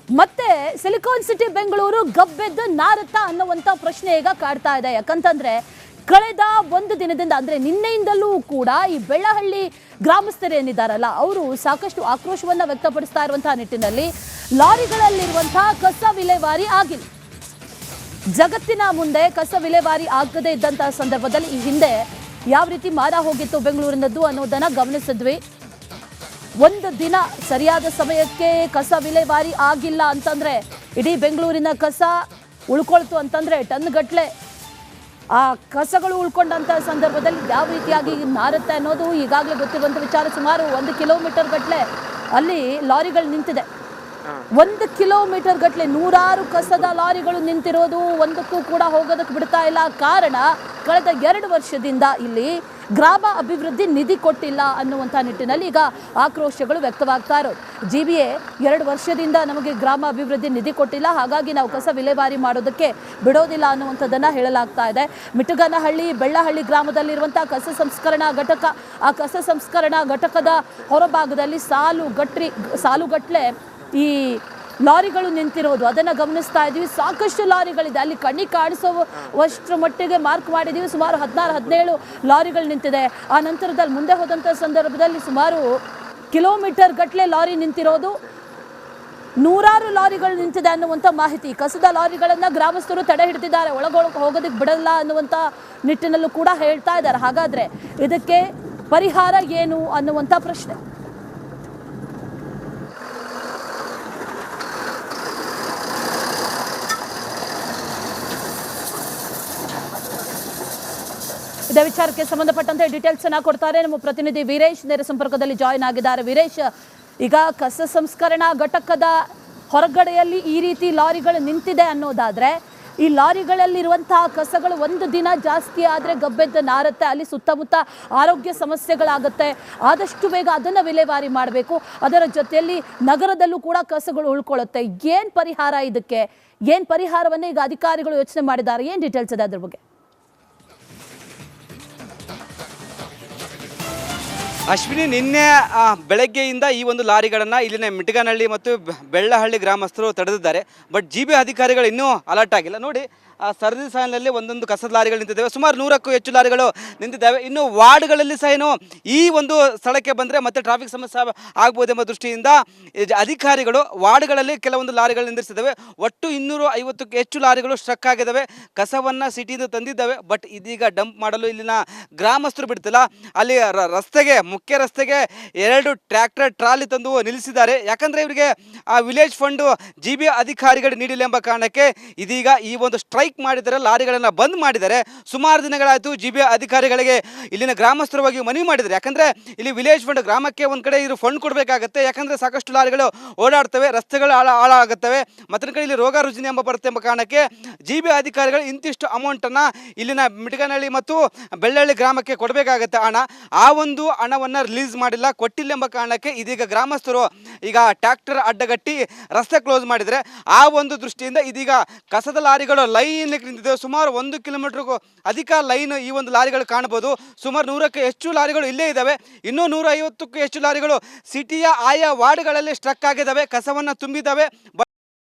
ಮತ್ತೆ silicon city Bengaluru ಗಬ್ಬೆದ್ದು ನಾರತ್ತ ಅನ್ನುವಂಥ ಪ್ರಶ್ನೆ ಈಗ ಕಾಡ್ತಾ ಇದೆ. ಯಾಕಂತಂದ್ರೆ ಕಳೆದ ಒಂದು ದಿನದಿಂದ ಅಂದ್ರೆ ನಿನ್ನೆಯಿಂದಲೂ ಕೂಡ ಈ ಬೆಳ್ಳಹಳ್ಳಿ ಗ್ರಾಮಸ್ಥರು ಏನಿದ್ದಾರಲ್ಲ ಅವರು ಸಾಕಷ್ಟು ಆಕ್ರೋಶವನ್ನ ವ್ಯಕ್ತಪಡಿಸ್ತಾ ಇರುವಂತಹ ನಿಟ್ಟಿನಲ್ಲಿ ಲಾರಿಗಳಲ್ಲಿರುವಂತಹ ಕಸ ವಿಲೇವಾರಿ ಆಗಿಲ್ಲ. ಜಗತ್ತಿನ ಮುಂದೆ ಕಸ ವಿಲೇವಾರಿ ಆಗದೇ ಇದ್ದಂತಹ ಸಂದರ್ಭದಲ್ಲಿ ಈ ಹಿಂದೆ ಯಾವ ರೀತಿ ಮಾರ ಹೋಗಿತ್ತು ಬೆಂಗಳೂರಿನದ್ದು ಅನ್ನೋದನ್ನ ಗಮನಿಸಿದ್ವಿ. ಒಂದು ದಿನ ಸರಿಯಾದ ಸಮಯಕ್ಕೆ ಕಸ ವಿಲೇವಾರಿ ಆಗಿಲ್ಲ ಅಂತಂದ್ರೆ ಇಡೀ ಬೆಂಗಳೂರಿನ ಕಸ ಉಳ್ಕೊಳ್ತು ಅಂತಂದ್ರೆ ಟನ್ ಗಟ್ಟಲೆ ಆ ಕಸಗಳು ಉಳ್ಕೊಂಡಂತ ಸಂದರ್ಭದಲ್ಲಿ ಯಾವ ರೀತಿಯಾಗಿ ನಾರುತ್ತೆ ಅನ್ನೋದು ಈಗಾಗಲೇ ಗೊತ್ತಿರುವಂತ ವಿಚಾರ. ಸುಮಾರು 1 ಕಿಲೋಮೀಟರ್ ಗಟ್ಟಲೆ ಅಲ್ಲಿ ಲಾರಿಗಳು ನಿಂತಿದೆ. 1 ಕಿಲೋಮೀಟರ್ ಗಟ್ಟಲೆ ನೂರಾರು ಕಸದ ಲಾರಿಗಳು ನಿಂತಿರೋದು, ಒಂದಕ್ಕೂ ಕೂಡ ಹೋಗೋದಕ್ಕೆ ಬಿಡ್ತಾ ಇಲ್ಲ. ಕಾರಣ ಕಳೆದ 2 ವರ್ಷದಿಂದ ಇಲ್ಲಿ ಗ್ರಾಮ ಅಭಿವೃದ್ಧಿ ನಿಧಿ ಕೊಟ್ಟಿಲ್ಲ ಅನ್ನುವಂಥ ನಿಟ್ಟಿನಲ್ಲಿ ಈಗ ಆಕ್ರೋಶಗಳು ವ್ಯಕ್ತವಾಗ್ತಾ ಇರೋದು. GBA 2 ವರ್ಷದಿಂದ ನಮಗೆ ಗ್ರಾಮ ಅಭಿವೃದ್ಧಿ ನಿಧಿ ಕೊಟ್ಟಿಲ್ಲ, ಹಾಗಾಗಿ ನಾವು ಕಸ ವಿಲೇವಾರಿ ಮಾಡೋದಕ್ಕೆ ಬಿಡೋದಿಲ್ಲ ಅನ್ನುವಂಥದ್ದನ್ನು ಹೇಳಲಾಗ್ತಾ ಇದೆ. ಮಿಟಗನಹಳ್ಳಿ ಬೆಳ್ಳಹಳ್ಳಿ ಗ್ರಾಮದಲ್ಲಿರುವಂಥ ಕಸ ಸಂಸ್ಕರಣಾ ಘಟಕ, ಆ ಕಸ ಸಂಸ್ಕರಣಾ ಘಟಕದ ಹೊರಭಾಗದಲ್ಲಿ ಸಾಲುಗಟ್ಟಲೆ ಈ ಲಾರಿಗಳು ನಿಂತಿರೋದು ಅದನ್ನು ಗಮನಿಸ್ತಾ ಇದ್ದೀವಿ. ಸಾಕಷ್ಟು ಲಾರಿಗಳಿದೆ ಅಲ್ಲಿ, ಕಣ್ಣಿಗೆ ಕಾಣಿಸುವಷ್ಟರ ಮಟ್ಟಿಗೆ ಮಾರ್ಕ್ ಮಾಡಿದ್ದೀವಿ. ಸುಮಾರು 16-17 ಲಾರಿಗಳು ನಿಂತಿದೆ. ಆ ನಂತರದಲ್ಲಿ ಮುಂದೆ ಹೋದಂಥ ಸಂದರ್ಭದಲ್ಲಿ ಸುಮಾರು ಕಿಲೋಮೀಟರ್ ಗಟ್ಟಲೆ ಲಾರಿ ನಿಂತಿರೋದು, ನೂರಾರು ಲಾರಿಗಳು ನಿಂತಿದೆ ಅನ್ನುವಂಥ ಮಾಹಿತಿ. ಕಸದ ಲಾರಿಗಳನ್ನು ಗ್ರಾಮಸ್ಥರು ತಡೆ ಹಿಡಿದಿದ್ದಾರೆ, ಒಳಗೊಳಗೆ ಹೋಗೋದಕ್ಕೆ ಬಿಡಲ್ಲ ಅನ್ನುವಂಥ ನಿಟ್ಟಿನಲ್ಲೂ ಕೂಡ ಹೇಳ್ತಾ ಇದ್ದಾರೆ. ಹಾಗಾದರೆ ಇದಕ್ಕೆ ಪರಿಹಾರ ಏನು ಅನ್ನುವಂಥ ಪ್ರಶ್ನೆ. ಇದೇ ವಿಚಾರಕ್ಕೆ ಸಂಬಂಧಪಟ್ಟಂತೆ ಡೀಟೇಲ್ಸ್ ಅನ್ನ ಕೊಡ್ತಾರೆ ನಮ್ಮ ಪ್ರತಿನಿಧಿ ವೀರೇಶ್, ನೇರ ಸಂಪರ್ಕದಲ್ಲಿ ಜಾಯಿನ್ ಆಗಿದ್ದಾರೆ. ವೀರೇಶ್, ಈಗ ಕಸ ಸಂಸ್ಕರಣಾ ಘಟಕದ ಹೊರಗಡೆಯಲ್ಲಿ ಈ ರೀತಿ ಲಾರಿಗಳು ನಿಂತಿದೆ ಅನ್ನೋದಾದ್ರೆ, ಈ ಲಾರಿಗಳಲ್ಲಿರುವಂತಹ ಕಸಗಳು ಒಂದು ದಿನ ಜಾಸ್ತಿ ಆದರೆ ಗಬ್ಬೆದ್ದು ನಾರುತ್ತೆ, ಅಲ್ಲಿ ಸುತ್ತಮುತ್ತ ಆರೋಗ್ಯ ಸಮಸ್ಯೆಗಳಾಗುತ್ತೆ. ಆದಷ್ಟು ಬೇಗ ಅದನ್ನು ವಿಲೇವಾರಿ ಮಾಡಬೇಕು. ಅದರ ಜೊತೆಯಲ್ಲಿ ನಗರದಲ್ಲೂ ಕೂಡ ಕಸಗಳು ಉಳ್ಕೊಳ್ಳುತ್ತೆ. ಏನು ಪರಿಹಾರ ಇದಕ್ಕೆ? ಏನು ಪರಿಹಾರವನ್ನು ಈಗ ಅಧಿಕಾರಿಗಳು ಯೋಚನೆ ಮಾಡಿದ್ದಾರೆ? ಏನು ಡೀಟೇಲ್ಸ್ ಇದೆ ಅದ್ರ ಬಗ್ಗೆ? ಅಶ್ವಿನಿ, ನಿನ್ನೆ ಬೆಳಗ್ಗೆಯಿಂದ ಈ ಒಂದು ಲಾರಿಗಳನ್ನು ಇಲ್ಲಿನ ಮಿಟಗನಹಳ್ಳಿ ಮತ್ತು ಬೆಳ್ಳಹಳ್ಳಿ ಗ್ರಾಮಸ್ಥರು ತಡೆದಿದ್ದಾರೆ. ಬಟ್ GBA ಅಧಿಕಾರಿಗಳು ಇನ್ನೂ ಅಲರ್ಟ್ ಆಗಿಲ್ಲ. ನೋಡಿ, ಸರದಿ ಸಾಲಿನಲ್ಲಿ ಒಂದೊಂದು ಕಸದ ಲಾರಿಗಳು ನಿಂತಿದ್ದಾವೆ. ಸುಮಾರು 100ಕ್ಕೂ ಹೆಚ್ಚು ಲಾರಿಗಳು ನಿಂತಿದ್ದಾವೆ. ಇನ್ನು ವಾರ್ಡ್ಗಳಲ್ಲಿ ಸಹ ಈ ಒಂದು ಸ್ಥಳಕ್ಕೆ ಬಂದರೆ ಮತ್ತೆ ಟ್ರಾಫಿಕ್ ಸಮಸ್ಯೆ ಆಗ್ಬೋದೆಂಬ ದೃಷ್ಟಿಯಿಂದ ಅಧಿಕಾರಿಗಳು ವಾರ್ಡ್ಗಳಲ್ಲಿ ಕೆಲವೊಂದು ಲಾರಿಗಳು ನಿಂದಿರಿಸಿದ್ದಾವೆ. ಒಟ್ಟು 250ಕ್ಕೂ ಹೆಚ್ಚು ಲಾರಿಗಳು ಸ್ಟ್ರಕ್ ಆಗಿದ್ದಾವೆ. ಕಸವನ್ನು ಸಿಟಿಯಿಂದ ತಂದಿದ್ದಾವೆ. ಬಟ್ ಇದೀಗ ಡಂಪ್ ಮಾಡಲು ಇಲ್ಲಿನ ಗ್ರಾಮಸ್ಥರು ಬಿಡ್ತಿಲ್ಲ. ಅಲ್ಲಿ ಮುಖ್ಯ ರಸ್ತೆಗೆ 2 ಟ್ರ್ಯಾಕ್ಟರ್ ಟ್ರಾಲಿ ತಂದು ನಿಲ್ಲಿಸಿದ್ದಾರೆ. ಯಾಕಂದರೆ ಇವರಿಗೆ ಆ ವಿಲೇಜ್ ಫಂಡು GBA ಅಧಿಕಾರಿಗಳು ನೀಡಿಲ್ಲ ಎಂಬ ಕಾರಣಕ್ಕೆ ಇದೀಗ ಈ ಒಂದು ಸ್ಟ್ರೈಕ್ ಮಾಡಿದ್ದಾರೆ, ಲಾರಿಗಳನ್ನು ಬಂದ್ ಮಾಡಿದ್ದಾರೆ. ಸುಮಾರು ದಿನಗಳಾಯಿತು GBA ಅಧಿಕಾರಿಗಳಿಗೆ ಇಲ್ಲಿನ ಗ್ರಾಮಸ್ಥರವಾಗಿ ಮನವಿ ಮಾಡಿದ್ದಾರೆ. ಯಾಕಂದರೆ ಇಲ್ಲಿ ವಿಲೇಜ್ ಫಂಡ್ ಗ್ರಾಮಕ್ಕೆ ಒಂದು ಕಡೆ ಇವರು ಫಂಡ್ ಕೊಡಬೇಕಾಗುತ್ತೆ. ಯಾಕಂದರೆ ಸಾಕಷ್ಟು ಲಾರಿಗಳು ಓಡಾಡ್ತವೆ, ರಸ್ತೆಗಳು ಹಾಳಾಗುತ್ತವೆ, ಮತ್ತೊಂದು ಕಡೆ ಇಲ್ಲಿ ರೋಗ ರುಜಿನ ಬರುತ್ತೆ ಎಂಬ ಕಾರಣಕ್ಕೆ GBA ಅಧಿಕಾರಿಗಳು ಇಂತಿಷ್ಟು ಅಮೌಂಟನ್ನು ಇಲ್ಲಿನ ಮಿಟಗನಹಳ್ಳಿ ಮತ್ತು ಬೆಳ್ಳಹಳ್ಳಿ ಗ್ರಾಮಕ್ಕೆ ಕೊಡಬೇಕಾಗುತ್ತೆ ಹಣ. ಆ ಒಂದು ಹಣವನ್ನು ರಿಲೀಸ್ ಮಾಡಿಲ್ಲ, ಕೊಟ್ಟಿಲ್ಲ ಎಂಬ ಕಾರಣಕ್ಕೆ ಇದೀಗ ಗ್ರಾಮಸ್ಥರು ಈಗ ಟ್ರ್ಯಾಕ್ಟರ್ ಅಡ್ಡಗಟ್ಟಿ ರಸ್ತೆ ಕ್ಲೋಸ್ ಮಾಡಿದರೆ. ಆ ಒಂದು ದೃಷ್ಟಿಯಿಂದ ಇದೀಗ ಕಸದ ಲಾರಿಗಳು ಲೈನ್ ನಿಂತಿದೆ. ಸುಮಾರು 1 ಕಿಲೋಮೀಟರ್ಗೂ ಅಧಿಕ ಲೈನ್ ಈ ಒಂದು ಲಾರಿಗಳು ಕಾಣಬಹುದು. ಸುಮಾರು 100ಕ್ಕೂ ಹೆಚ್ಚು ಲಾರಿಗಳು ಇಲ್ಲೇ ಇದ್ದಾವೆ. ಇನ್ನೂ 150ಕ್ಕೂ ಹೆಚ್ಚು ಲಾರಿಗಳು ಸಿಟಿಯ ಆಯಾ ವಾರ್ಡ್ಗಳಲ್ಲಿ ಸ್ಟ್ರಕ್ ಆಗಿದ್ದಾವೆ, ಕಸವನ್ನು ತುಂಬಿದ್ದಾವೆ.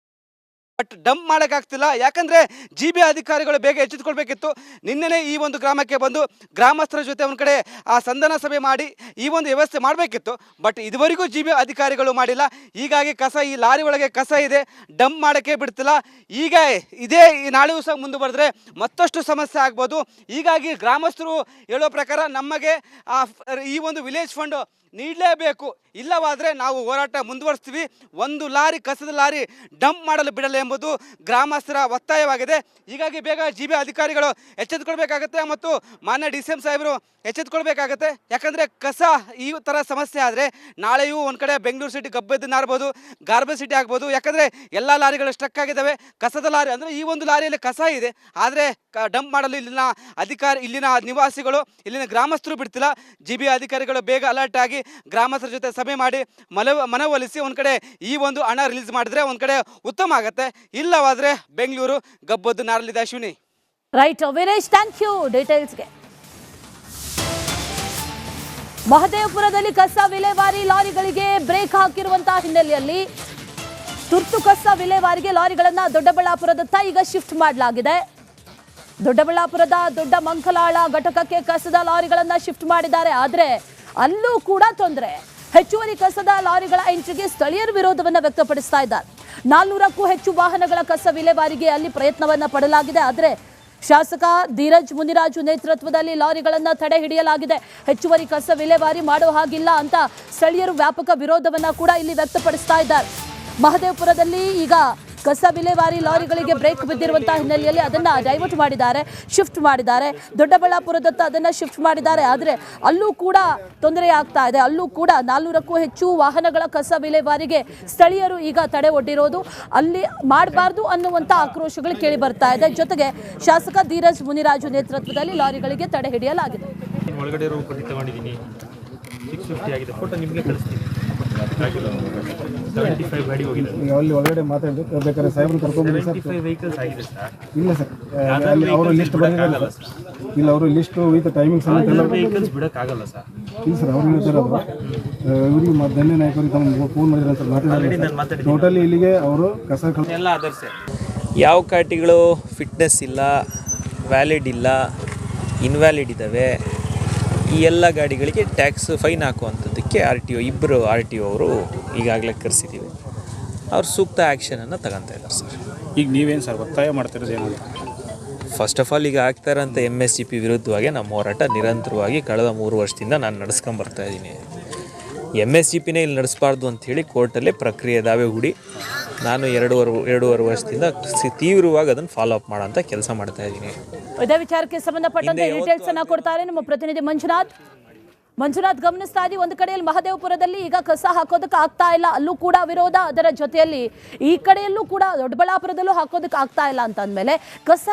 But dump ಮಾಡೋಕ್ಕಾಗ್ತಿಲ್ಲ. ಯಾಕಂದರೆ GBA ಅಧಿಕಾರಿಗಳು ಬೇಗ ಎಚ್ಚೆತ್ತುಕೊಳ್ಬೇಕಿತ್ತು. ನಿನ್ನೆನೇ ಈ ಒಂದು ಗ್ರಾಮಕ್ಕೆ ಬಂದು ಗ್ರಾಮಸ್ಥರ ಜೊತೆ ಒಂದು ಕಡೆ ಸಂಧಾನ ಸಭೆ ಮಾಡಿ ಈ ಒಂದು ವ್ಯವಸ್ಥೆ ಮಾಡಬೇಕಿತ್ತು. ಬಟ್ ಇದುವರೆಗೂ GBA ಅಧಿಕಾರಿಗಳು ಮಾಡಿಲ್ಲ. ಹೀಗಾಗಿ ಈ ಲಾರಿ ಒಳಗೆ ಕಸ ಇದೆ, ಡಂಪ್ ಮಾಡೋಕ್ಕೆ ಬಿಡ್ತಿಲ್ಲ. ಈಗ ಈ ನಾಳೆಯೂ ಸಹ ಮುಂದುವರೆದ್ರೆ ಮತ್ತಷ್ಟು ಸಮಸ್ಯೆ ಆಗ್ಬೋದು. ಹೀಗಾಗಿ ಗ್ರಾಮಸ್ಥರು ಹೇಳೋ ಪ್ರಕಾರ ನಮಗೆ ಈ ಒಂದು ವಿಲೇಜ್ ಫಂಡ್ ನೀಡಲೇಬೇಕು, ಇಲ್ಲವಾದರೆ ನಾವು ಹೋರಾಟ ಮುಂದುವರಿಸ್ತೀವಿ, ಒಂದು ಕಸದ ಲಾರಿ ಡಂಪ್ ಮಾಡಲು ಬಿಡಲ್ಲ ಎಂಬುದು ಗ್ರಾಮಸ್ಥರ ಒತ್ತಾಯವಾಗಿದೆ. ಹೀಗಾಗಿ ಬೇಗ GBA ಅಧಿಕಾರಿಗಳು ಎಚ್ಚೆತ್ತುಕೊಳ್ಬೇಕಾಗತ್ತೆ ಮತ್ತು ಮಾನ್ಯ DCM ಸಾಹೇಬರು ಎಚ್ಚೆತ್ತುಕೊಳ್ಬೇಕಾಗತ್ತೆ. ಯಾಕಂದರೆ ಕಸ ಈ ಥರ ಸಮಸ್ಯೆ ಆದರೆ ನಾಳೆಯೂ ಒಂದು ಕಡೆ ಬೆಂಗಳೂರು ಸಿಟಿ ಗಬ್ಬೆದ್ದು ನಾರ್ಬೋದು, ಗಾರ್ಬೇಜ್ ಸಿಟಿ ಆಗ್ಬೋದು. ಯಾಕಂದರೆ ಎಲ್ಲ ಲಾರಿಗಳು ಸ್ಟ್ರಕ್ ಆಗಿದ್ದಾವೆ. ಕಸದ ಲಾರಿ ಅಂದರೆ ಈ ಒಂದು ಲಾರಿಯಲ್ಲಿ ಕಸ ಇದೆ, ಆದರೆ ಡಂಪ್ ಮಾಡಲು ಇಲ್ಲಿನ ನಿವಾಸಿಗಳು, ಇಲ್ಲಿನ ಗ್ರಾಮಸ್ಥರು ಬಿಡ್ತಿಲ್ಲ. GBA ಅಧಿಕಾರಿಗಳು ಬೇಗ ಅಲರ್ಟ್ ಆಗಿ ಗ್ರಾಮಸ್ಥರ ಜೊತೆ ಸಭೆ ಮಾಡಿ ಮನವೊಲಿಸಿ ಒಂದು ಕಡೆ ಈ ಒಂದು ಹಣ ರಿಲೀಸ್ ಮಾಡಿದ್ರೆ ಒಂದು ಕಡೆ ಉತ್ತಮ ಆಗುತ್ತೆ. ಇಲ್ಲವಾದರೆ ಬೆಂಗಳೂರು ಗಬ್ಬದ್ದು ನಾರಲಿದೆ. Ashwini, right Veeresh, thank you ಡೀಟೇಲ್ಸ್ಗೆ. ಮಹದೇವಪುರದಲ್ಲಿ ಕಸ ವಿಲೇವಾರಿ ಲಾರಿಗಳಿಗೆ ಬ್ರೇಕ್ ಹಾಕಿರುವಂತಹ ಹಿನ್ನೆಲೆಯಲ್ಲಿ ತುರ್ತು ಕಸ ವಿಲೇವಾರಿಗೆ ಲಾರಿಗಳನ್ನ ದೊಡ್ಡಬಳ್ಳಾಪುರದತ್ತ ಈಗ ಶಿಫ್ಟ್ ಮಾಡಲಾಗಿದೆ. ದೊಡ್ಡಬಳ್ಳಾಪುರದ ದೊಡ್ಡ ಮಂಕಲಾಳ ಘಟಕಕ್ಕೆ ಕಸದ ಲಾರಿಗಳನ್ನ ಶಿಫ್ಟ್ ಮಾಡಿದ್ದಾರೆ. ಆದರೆ ಅಲ್ಲೂ ಕೂಡ ತೊಂದರೆ. ಹೆಚ್ಚುವರಿ ಕಸದ ಲಾರಿಗಳ ಎಂಟ್ರಿಗೆ ಸ್ಥಳೀಯರು ವಿರೋಧವನ್ನ ವ್ಯಕ್ತಪಡಿಸ್ತಾ ಇದ್ದಾರೆ. 400ಕ್ಕೂ ಹೆಚ್ಚು ವಾಹನಗಳ ಕಸ ವಿಲೇವಾರಿಗೆ ಅಲ್ಲಿ ಪ್ರಯತ್ನವನ್ನ ಪಡಲಾಗಿದೆ. ಆದರೆ ಶಾಸಕ ಧೀರಜ್ ಮುನಿರಾಜು ನೇತೃತ್ವದಲ್ಲಿ ಲಾರಿಗಳನ್ನ ತಡೆ ಹಿಡಿಯಲಾಗಿದೆ. ಹೆಚ್ಚುವರಿ ಕಸ ವಿಲೇವಾರಿ ಮಾಡೋ ಹಾಗಿಲ್ಲ ಅಂತ ಸ್ಥಳೀಯರು ವ್ಯಾಪಕ ವಿರೋಧವನ್ನ ಕೂಡ ಇಲ್ಲಿ ವ್ಯಕ್ತಪಡಿಸ್ತಾ ಇದ್ದಾರೆ. ಮಹದೇವಪುರದಲ್ಲಿ ಈಗ ಕಸ ವಿಲೇವಾರಿ ಲಾರಿಗಳಿಗೆ ಬ್ರೇಕ್ ಬಿದ್ದಿರುವಂತಹ ಹಿನ್ನೆಲೆಯಲ್ಲಿ ಅದನ್ನ ಡೈವರ್ಟ್ ಮಾಡಿದ್ದಾರೆ, ಶಿಫ್ಟ್ ಮಾಡಿದ್ದಾರೆ. ದೊಡ್ಡಬಳ್ಳಾಪುರದತ್ತ ಅದನ್ನ ಶಿಫ್ಟ್ ಮಾಡಿದ್ದಾರೆ. ಆದರೆ ಅಲ್ಲೂ ಕೂಡ ತೊಂದರೆ ಆಗ್ತಾ ಇದೆ. ಅಲ್ಲೂ ಕೂಡ 400ಕ್ಕೂ ಹೆಚ್ಚು ವಾಹನಗಳ ಕಸ ವಿಲೇವಾರಿಗೆ ಸ್ಥಳೀಯರು ಈಗ ತಡೆ ಒಡ್ಡಿರೋದು, ಅಲ್ಲಿ ಮಾಡಬಾರ್ದು ಅನ್ನುವಂಥ ಆಕ್ರೋಶಗಳು ಕೇಳಿ ಬರ್ತಾ ಇದೆ. ಜೊತೆಗೆ ಶಾಸಕ ಧೀರಜ್ ಮುನಿರಾಜು ನೇತೃತ್ವದಲ್ಲಿ ಲಾರಿಗಳಿಗೆ ತಡೆ ಹಿಡಿಯಲಾಗಿದೆ. ಒಳಗಡೆ ತಗೊಂಡಿದ್ದೀನಿ 650 ಆಗಿದೆ. ಫೋಟೋ ನಿಮಗೆ ಕಳಿಸ್ತೀನಿ. 75 ಗಾಡಿ ಹೋಗಿದೆ. ಅಲ್ಲಿ ಒಳಗಡೆ ಮಾತಾಡಬೇಕು ಬೇಕಾದ್ರೆ ಸಾಹೇಬ್ರು ಕರ್ಕೊಂಡ್ಬನ್ನಿ ಸರ್. 75 ವೆಹಿಕಲ್ಸ್ ಆಗಿದೆ ಸರ್. ಇಲ್ಲ ಸರ್, ಅಲ್ಲಿ ಅವರು ಲಿಸ್ಟ್ ಬಂದಿರಲ್ಲ ಸರ್. ಇಲ್ಲ ಅವರು ಲಿಸ್ಟು ವಿತ್ ಟೈಮಿಂಗ್ ಸಮೇತ ಎಲ್ಲ ವೆಹಿಕಲ್ಸ್ ಬಿಡೋಕ್ಕಾಗಲ್ಲ ಸರ್. ಇಲ್ಲ ಸರ್, ಅವ್ರು ಹೇಳ್ತಾರಲ್ಲ ಇವರಿಗೆ ಧನ್ಯ ನಾಯಕರಿಗೆ ತಮ್ಮ ಫೋನ್ ಮಾಡಿದ್ರೆ ಸರ್ ಮಾತಾಡಿದ್ರೆ ಟೋಟಲಿ ಇಲ್ಲಿಗೆ ಅವರು ಕಸ ಎಲ್ಲ ಆಧರಿಸಿ ಯಾವ ಕಾಟಿಗಳು ಫಿಟ್ನೆಸ್ ಇಲ್ಲ, ವ್ಯಾಲಿಡ್ ಇಲ್ಲ, ಇನ್ವ್ಯಾಲಿಡ್ ಇದ್ದಾವೆ, ಈ ಎಲ್ಲ ಗಾಡಿಗಳಿಗೆ ಟ್ಯಾಕ್ಸ್ ಫೈನ್ ಹಾಕುವಂಥದ್ದಕ್ಕೆ ಇಬ್ಬರು RTO ಅವರು ಈಗಾಗಲೇ ಕರೆಸಿದ್ದೀವಿ. ಅವ್ರು ಸೂಕ್ತ ಆ್ಯಕ್ಷನನ್ನು ತಗೊತಾ ಇದ್ದಾರೆ ಸರ್. ಈಗ ನೀವೇನು ಸರ್ ಒತ್ತಾಯ ಮಾಡ್ತಿರೋದು ಏನಾದ್ರು? ಫಸ್ಟ್ ಆಫ್ ಆಲ್ ಈಗ ಆಗ್ತಾ ಇರೋಂಥ MSGP ವಿರುದ್ಧವಾಗಿ ನಮ್ಮ ಹೋರಾಟ ನಿರಂತರವಾಗಿ ಕಳೆದ 3 ವರ್ಷದಿಂದ ನಾನು ನಡೆಸ್ಕೊಂಬರ್ತಾ ಇದ್ದೀನಿ. MSGPನೇ ಇಲ್ಲಿ ನಡೆಸಬಾರ್ದು ಅಂಥೇಳಿ ಕೋರ್ಟಲ್ಲೇ ಪ್ರಕ್ರಿಯೆ ದಾವೆ ಹೂಡಿ ನಾನು ಎರಡೂವರೆ ವರ್ಷದಿಂದ ತೀವ್ರವಾಗಿ ಅದನ್ನು ಫಾಲೋ ಅಪ್ ಮಾಡೋಂಥ ಕೆಲಸ ಮಾಡ್ತಾ ಇದ್ದೀನಿ. ಇದೇ ವಿಚಾರಕ್ಕೆ ಸಂಬಂಧಪಟ್ಟಂತೆ ಡೀಟೇಲ್ಸ್ ಅನ್ನ ಕೊಡ್ತಾರೆ ನಮ್ಮ ಪ್ರತಿನಿಧಿ ಮಂಜುನಾಥ್ ಗಮನಿಸ್ತಾ ಇದ್ದೀವಿ. ಒಂದು ಕಡೆಯಲ್ಲಿ ಮಹದೇವಪುರದಲ್ಲಿ ಈಗ ಕಸ ಹಾಕೋದಕ್ಕೆ ಆಗ್ತಾ ಇಲ್ಲ, ಅಲ್ಲೂ ಕೂಡ ವಿರೋಧ. ಅದರ ಜೊತೆಯಲ್ಲಿ ಈ ಕಡೆಯಲ್ಲೂ ಕೂಡ ದೊಡ್ಡಬಳ್ಳಾಪುರದಲ್ಲೂ ಹಾಕೋದಕ್ಕೆ ಆಗ್ತಾ ಇಲ್ಲ ಅಂತ ಅಂದಮೇಲೆ ಕಸ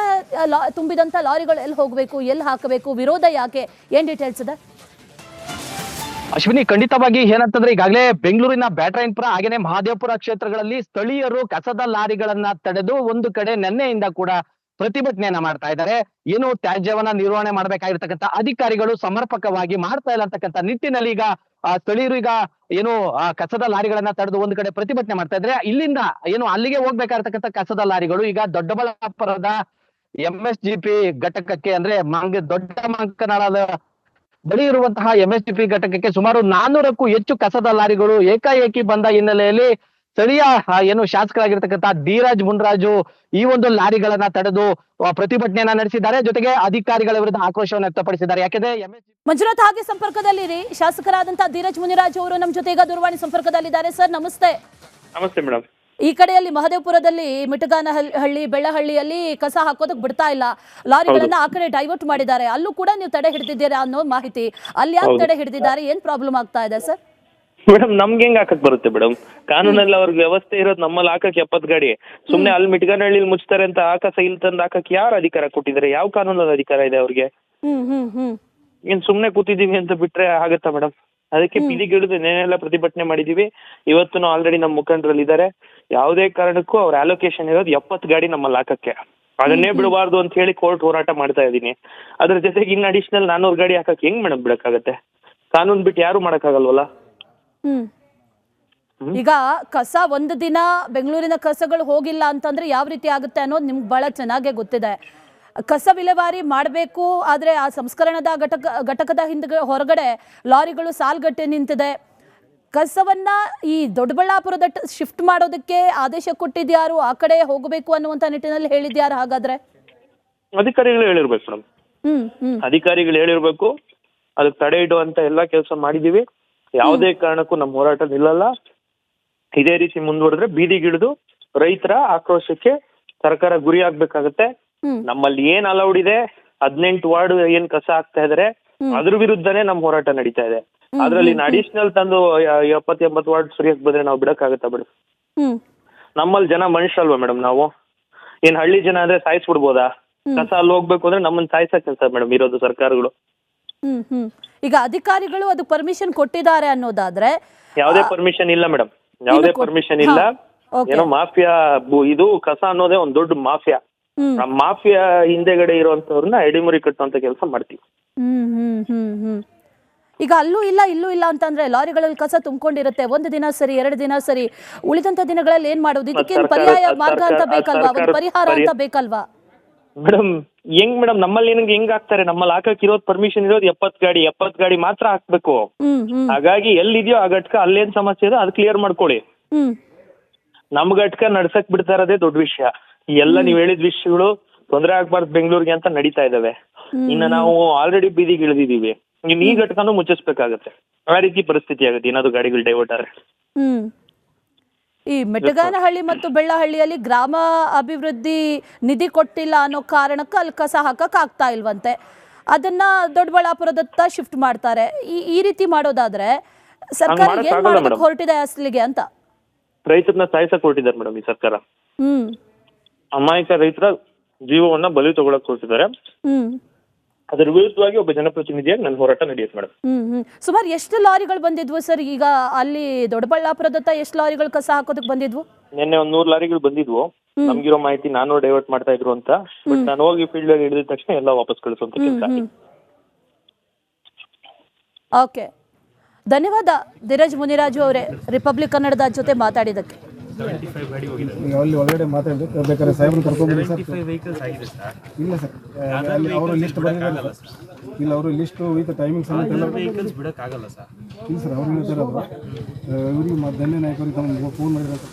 ತುಂಬಿದಂಥ ಲಾರಿಗಳು ಎಲ್ಲಿ ಹೋಗಬೇಕು, ಎಲ್ಲಿ ಹಾಕಬೇಕು, ವಿರೋಧ ಯಾಕೆ, ಏನ್ ಡೀಟೇಲ್ಸ್ ಇದೆ? ಅಶ್ವಿನಿ, ಖಂಡಿತವಾಗಿ ಏನಂತಂದ್ರೆ ಈಗಾಗಲೇ ಬೆಂಗಳೂರಿನ ಬ್ಯಾಟರಾಯನಪುರ ಹಾಗೇನೆ ಮಹದೇವಪುರ ಕ್ಷೇತ್ರಗಳಲ್ಲಿ ಸ್ಥಳೀಯರು ಕಸದ ಲಾರಿಗಳನ್ನ ತಡೆದು ಒಂದು ಕಡೆ ನಿನ್ನೆಯಿಂದ ಕೂಡ ಪ್ರತಿಭಟನೆಯನ್ನ ಮಾಡ್ತಾ ಇದ್ದಾರೆ. ಏನು ತ್ಯಾಜ್ಯವನ್ನ ನಿರ್ವಹಣೆ ಮಾಡಬೇಕಾಗಿರ್ತಕ್ಕಂಥ ಅಧಿಕಾರಿಗಳು ಸಮರ್ಪಕವಾಗಿ ಮಾಡ್ತಾ ಇಲ್ಲ ಅಂತಕ್ಕಂಥ ನಿಟ್ಟಿನಲ್ಲಿ ಈಗ ಸ್ಥಳೀಯರು ಈಗ ಏನು ಕಸದ ಲಾರಿಗಳನ್ನ ತಡೆದು ಒಂದು ಕಡೆ ಪ್ರತಿಭಟನೆ ಮಾಡ್ತಾ ಇದ್ರೆ, ಇಲ್ಲಿಂದ ಏನು ಅಲ್ಲಿಗೆ ಹೋಗ್ಬೇಕಾಗಿರ್ತಕ್ಕಂಥ ಕಸದ ಲಾರಿಗಳು ಈಗ ದೊಡ್ಡಬಳ್ಳಾಪುರದ MSGP ಘಟಕಕ್ಕೆ ಅಂದ್ರೆ ದೊಡ್ಡ ಮಂಕನಾಳದ ಬಳಿ ಇರುವಂತಹ MSGP ಘಟಕಕ್ಕೆ ಸುಮಾರು 400ಕ್ಕೂ ಹೆಚ್ಚು ಕಸದ ಲಾರಿಗಳು ಏಕಾಏಕಿ ಬಂದ ಹಿನ್ನೆಲೆಯಲ್ಲಿ ಸ್ಥಳೀಯ ಏನು ಶಾಸಕರಾಗಿರ್ತಕ್ಕಂಥ ಧೀರಜ್ ಮುನ್ರಾಜು ಈ ಒಂದು ಲಾರಿಗಳನ್ನ ತಡೆದು ಪ್ರತಿಭಟನೆಯನ್ನ ನಡೆಸಿದ್ದಾರೆ. ಜೊತೆಗೆ ಅಧಿಕಾರಿಗಳ ವಿರುದ್ಧ ಆಕ್ರೋಶವನ್ನು ವ್ಯಕ್ತಪಡಿಸಿದ್ದಾರೆ. ಯಾಕೆಂದ್ರೆ ಮಂಜುನಾಥ್ ಹಾಗೆ ಸಂಪರ್ಕದಲ್ಲಿರಿ. ಶಾಸಕರಾದಂತಹ ಧೀರಜ್ ಮುನಿರಾಜು ಅವರು ನಮ್ಮ ಜೊತೆ ಈಗ ದೂರವಾಣಿ ಸಂಪರ್ಕದಲ್ಲಿದ್ದಾರೆ. ಸರ್ ನಮಸ್ತೆ. ನಮಸ್ತೆ ಮೇಡಮ್. ಈ ಕಡೆಯಲ್ಲಿ ಮಹದೇವಪುರದಲ್ಲಿ ಮಿಟಗಾನಹಳ್ಳಿ ಬೆಳ್ಳಹಳ್ಳಿಯಲ್ಲಿ ಕಸ ಹಾಕೋದಕ್ಕೆ ಬಿಡ್ತಾ ಇಲ್ಲ, ಲಾರಿಗಳನ್ನ ಆ ಕಡೆ ಡೈವರ್ಟ್ ಮಾಡಿದ್ದಾರೆ. ಅಲ್ಲೂ ಕೂಡ ನೀವು ತಡೆ ಹಿಡಿದಿದ್ದೀರಾ ಅನ್ನೋ ಮಾಹಿತಿ. ಅಲ್ಲಿ ಯಾಕೆ ತಡೆ ಹಿಡಿದಿದ್ದಾರೆ, ಏನ್ ಪ್ರಾಬ್ಲಮ್ ಆಗ್ತಾ ಇದೆ ಸರ್? ಮೇಡಮ್ ನಮ್ಗೆ ಹೆಂಗ್ ಹಾಕಕ್ ಬರುತ್ತೆ ಮೇಡಮ್? ಕಾನೂನಲ್ಲಿ ಅವ್ರಿಗೆ ವ್ಯವಸ್ಥೆ ಇರೋದು, ನಮ್ಮಲ್ಲಿ ಹಾಕಕ್ 70 ಗಾಡಿ. ಸುಮ್ನೆ ಅಲ್ಲಿ ಮಿಟಗಾನಹಳ್ಳಿಲಿ ಮುಚ್ತಾರೆ ಅಂತ ಆಕಾಶ ಇಲ್ಲಿ ತಂದು ಹಾಕಕ್ ಯಾರು ಅಧಿಕಾರ ಕೊಟ್ಟಿದ್ದಾರೆ? ಯಾವ ಕಾನೂನಲ್ಲಿ ಅಧಿಕಾರ ಇದೆ ಅವ್ರಿಗೆ? ಏನ್ ಸುಮ್ನೆ ಕೂತಿದೀವಿ ಅಂತ ಬಿಟ್ರೆ ಆಗತ್ತಾ ಮೇಡಮ್? ಅದಕ್ಕೆ ಪಿಲಿಗಿಳಿದು ನೇನೆಲ್ಲ ಪ್ರತಿಭಟನೆ ಮಾಡಿದೀವಿ. ಇವತ್ತು ಆಲ್ರೆಡಿ ನಮ್ಮ ಮುಖಂಡರಲ್ಲಿ ಇದ್ದಾರೆ. ಯಾವುದೇ ಕಾರಣಕ್ಕೂ ಅವ್ರ ಅಲೋಕೇಶನ್ ಇರೋದು 70 ಗಾಡಿ ನಮ್ಮಲ್ಲಿ ಹಾಕಕ್ಕೆ, ಅದನ್ನೇ ಬಿಡಬಾರ್ದು ಅಂತ ಹೇಳಿ ಕೋರ್ಟ್ ಹೋರಾಟ ಮಾಡ್ತಾ ಇದ್ದೀನಿ. ಅದ್ರ ಜೊತೆಗೆ ಇನ್ನು ಅಡಿಷನಲ್ 400 ಗಾಡಿ ಹಾಕಕ್ ಹೆಂಗ್ ಮೇಡಮ್ ಬಿಡಕ್ಕಾಗತ್ತೆ? ಕಾನೂನು ಬಿಟ್ಟು ಯಾರು ಮಾಡಕ್ಕಾಗಲ್ವಲ್ಲ. ಈಗ ಕಸ ಒಂದು ದಿನ ಬೆಂಗಳೂರಿನ ಕಸಗಳು ಹೋಗಿಲ್ಲ ಅಂತಂದ್ರೆ ಯಾವ ರೀತಿ ಆಗುತ್ತೆ ಅನ್ನೋದು ನಿಮ್ಗೆ ಬಹಳ ಚೆನ್ನಾಗೇ ಗೊತ್ತಿದೆ. ಕಸ ವಿಲೇವಾರಿ ಮಾಡಬೇಕು, ಆದರೆ ಆ ಸಂಸ್ಕರಣದ ಘಟಕದ ಹೊರಗಡೆ ಲಾರಿಗಳು ಸಾಲ್ಗಟ್ಟೆ ನಿಂತಿದೆ. ಕಸವನ್ನ ಈ ದೊಡ್ಡಬಳ್ಳಾಪುರದ ಶಿಫ್ಟ್ ಮಾಡೋದಕ್ಕೆ ಆದೇಶ ಕೊಟ್ಟಿದ್ಯಾರು? ಆ ಕಡೆ ಹೋಗಬೇಕು ಅನ್ನುವಂತ ನಿಟ್ಟಿನಲ್ಲಿ ಹೇಳಿದ್ಯಾರು? ಹಾಗಾದ್ರೆ ಅಧಿಕಾರಿಗಳು ಹೇಳಿರ್ಬೇಕು ಮೇಡಮ್. ಅಧಿಕಾರಿಗಳು ಹೇಳಿರ್ಬೇಕು. ಅದಕ್ಕೆ ತಡೆ ಇಡುವಂತ ಎಲ್ಲಾ ಕೆಲಸ ಮಾಡಿದೀವಿ. ಯಾವುದೇ ಕಾರಣಕ್ಕೂ ನಮ್ಮ ಹೋರಾಟ ನಿಲ್ಲಲ್ಲ. ಇದೇ ರೀತಿ ಮುಂದುವರೆದ್ರೆ ಬೀದಿಗಿಳಿದು ರೈತರ ಆಕ್ರೋಶಕ್ಕೆ ಸರ್ಕಾರ ಗುರಿ ಆಗ್ಬೇಕಾಗತ್ತೆ. ನಮ್ಮಲ್ಲಿ ಏನ್ ಅಲೌಡ್ ಇದೆ 18 ವಾರ್ಡ್ ಏನ್ ಕಸ ಹಾಕ್ತಾ ಇದಾರೆ ಅದ್ರ ವಿರುದ್ಧನೇ ನಮ್ ಹೋರಾಟ ನಡೀತಾ ಇದೆ. ಅದ್ರಲ್ಲಿ ಅಡಿಷನಲ್ ತಂದು 70-80 ವಾರ್ಡ್ ಸರಿಯಾಗಿ ಬಂದ್ರೆ ನಾವು ಬಿಡಕ್ಕಾಗತ್ತಾ ಬಿಡು? ನಮ್ಮಲ್ಲಿ ಜನ ಮನುಷ್ಯಲ್ವಾ ಮೇಡಮ್? ನಾವು ಏನ್ ಹಳ್ಳಿ ಜನ ಅಂದ್ರೆ ಸಾಯಿಸ್ಬಿಡ್ಬೋದಾ? ಕಸ ಅಲ್ಲಿ ಹೋಗ್ಬೇಕು ಅಂದ್ರೆ ನಮ್ಮನ್ನ ಸಾಯಿಸಕ್ ಕೆಲಸ ಮೇಡಮ್ ಇರೋದು ಸರ್ಕಾರಗಳು. ಈಗ ಅಧಿಕಾರಿಗಳು ಅದು ಪರ್ಮಿಷನ್ ಕೊಟ್ಟಿದ್ದಾರೆ ಅನ್ನೋದಾದ್ರೆ? ಯಾವುದೇ ಪರ್ಮಿಷನ್ ಇಲ್ಲ ಮೇಡಮ್, ಯಾವುದೇ ಪರ್ಮಿಷನ್ ಇಲ್ಲ. ಏನೋ ಮಾಫಿಯಾ ಇದು ಕಸ ಅನ್ನೋದೇ ಒಂದ್ ದೊಡ್ಡ ಮಾಫಿಯಾ. ಆ ಮಾಫಿಯಾ ಹಿಂದೆಗಡೆ ಇರುವಂತವ್ರನ್ನ ಎಡಿಮುರಿ ಕಟ್ಟುವಂತ ಕೆಲಸ ಮಾಡ್ತೀವಿ. ಈಗ ಅಲ್ಲೂ ಇಲ್ಲ ಇಲ್ಲೂ ಇಲ್ಲ ಅಂತಂದ್ರೆ ಲಾರಿಗಳಲ್ಲಿ ಕಸ ತುಂಬಿಕೊಂಡಿರುತ್ತೆ, ಒಂದು ದಿನ ಸರಿ 2 ದಿನ ಸರಿ, ಉಳಿದಂತ ದಿನಗಳಲ್ಲಿ ಏನ್ ಮಾಡೋದು? ಇದಕ್ಕೇನು ಪರ್ಯಾಯ ಮಾರ್ಗ ಅಂತ ಬೇಕಲ್ವಾ, ಒಂದು ಪರಿಹಾರ ಅಂತ ಬೇಕಲ್ವಾ? ಮೇಡಮ್ ಮೇಡಮ್ ನಮ್ಮಲ್ಲಿ ಹೆಂಗ್ ಹಾಕ್ತಾರೆ? ನಮ್ಮಲ್ಲಿ ಹಾಕಕ್ ಪರ್ಮಿಷನ್ ಇರೋದು 70 ಗಾಡಿ ಮಾತ್ರ ಹಾಕ್ಬೇಕು. ಹಾಗಾಗಿ ಎಲ್ಲಿದೆಯೋ ಆ ಘಟಕ ಅಲ್ಲೇನ್ ಸಮಸ್ಯೆ ಇದೆ ಅದು ಕ್ಲಿಯರ್ ಮಾಡ್ಕೊಳ್ಳಿ. ನಮ್ ಘಟಕ ನಡ್ಸಕ್ ಬಿಡ್ತಾ ಇರೋದೇ ದೊಡ್ಡ ವಿಷಯ. ಎಲ್ಲ ನೀವ್ ಹೇಳಿದ ವಿಷಯಗಳು ತೊಂದರೆ ಆಗ್ಬಾರ್ದು ಬೆಂಗಳೂರಿಗೆ ಅಂತ ನಡೀತಾ ಇದಾವೆ. ಇನ್ನು ನಾವು ಆಲ್ರೆಡಿ ಬೀದಿಗೆ ಇಳಿದಿದೀವಿ, ಇನ್ನು ಈ ಘಟಕನೂ ಮುಚ್ಚಿಸ್ಬೇಕಾಗತ್ತೆ. ಆ ರೀತಿ ಪರಿಸ್ಥಿತಿ ಆಗುತ್ತೆ ಏನಾದ್ರು ಗಾಡಿಗಳು ಡೈವರ್ಟ್ ಆದ್ರೆ. ಈ ಮೆಟ್ಟಗಾನಹಳ್ಳಿ ಮತ್ತು ಬೆಳ್ಳಹಳ್ಳಿಯಲ್ಲಿ ಗ್ರಾಮ ಅಭಿವೃದ್ಧಿ ನಿಧಿ ಕೊಟ್ಟಿಲ್ಲ ಅನ್ನೋ ಕಾರಣಕ್ಕೆ ಅಲ್ಲಿ ಕಸ ಹಾಕಕ್ ಆಗ್ತಾ ಇಲ್ವಂತೆ. ಅದನ್ನ ದೊಡ್ಡಬಳ್ಳಾಪುರದತ್ತ ಶಿಫ್ಟ್ ಮಾಡ್ತಾರೆ. ಈ ರೀತಿ ಮಾಡೋದಾದ್ರೆ ಸರ್ಕಾರ ಏನ್ ಮಾಡೋದಕ್ಕೆ ಹೊರಟಿದೆ ಅಸಲಿಗೆ ಅಂತ? ರೈತರನ್ನ ಸಾಯಿಸಕ್ ಹೊರಟಿದ್ದಾರೆ ಮೇಡಮ್ ಈ ಸರ್ಕಾರ. ಅಮಾಯಕ ರೈತರ ಜೀವವನ್ನ ಬಲಿ ತಗೊಳಕ್ ಹೊರಟಿದ್ದಾರೆ. ಅದರ ವಿರುದ್ಧವಾಗಿ ಒಬ್ಬ ಜನಪ್ರತಿನಿಧಿಯಾಗಿ ನನ್ನ ಹೋರಾಟ ನಡೆಯುತ್ತೆ ಮೇಡಮ್. ಸುಮಾರು ಎಷ್ಟು ಲಾರಿಗಳು ಬಂದಿದ್ವು ಸರ್ ಈಗ ಅಲ್ಲಿ ದೊಡ್ಡಬಳ್ಳಾಪುರದತ್ತ? ಎಷ್ಟು ಲಾರಿಗಳು ಕಸ ಹಾಕೋದಕ್ಕೆ ಬಂದಿದ್ವು? ನಿನ್ನೆ 100 ಲಾರಿಗಳು ಬಂದಿದ್ವು. ನಮ್ಗಿರೋ ಮಾಹಿತಿ 400 ಡೈವರ್ಟ್ ಮಾಡ್ತಾ ಇದ್ರು ಅಂತ. ಬಟ್ ನಾನು ಹೋಗಿ ಫೀಲ್ಡ್ ಅಲ್ಲಿ ಹಿಡಿದ ತಕ್ಷಣ ಎಲ್ಲ ವಾಪಸ್ ಕಳಿಸುವಂತ ಕೆಲಸ. ಓಕೆ, ಧನ್ಯವಾದ ಧೀರಜ್ ಮುನಿರಾಜು ಅವರೇ ರಿಪಬ್ಲಿಕ್ ಕನ್ನಡದ ಜೊತೆ ಮಾತಾಡಿದ್ದಕ್ಕೆ. ಅಲ್ಲಿ ಒಳಗಡೆ ಮಾತಾಡಬೇಕು, ಬೇಕಾದ್ರೆ ಸಾಹೇಬ್ರು ಕರ್ಕೊಂಡ್ಬಂದು ಸರ್. ಇಲ್ಲ ಸರ್, ಅಲ್ಲಿ ಅವರು ಲಿಸ್ಟ್ ಬರೆದಿದ್ದಾರೆ. ಇಲ್ಲ ಅವರು ಲಿಸ್ಟ್ ವಿತ್ ಟೈಮಿಂಗ್ ಸಮೇತ ಎಲ್ಲ ಬಿಡಕ್ಕಾಗಲ್ಲ ಸರ್. ಇಲ್ಲ ಸರ್, ಅವ್ರು ಹೇಳ್ತಾರೆ ಇವ್ರಿಗೆ ಧನ್ಯ ನಾಯಕರಿಗೆ ಫೋನ್ ಮಾಡಿದ್ರೆ ಸರ್.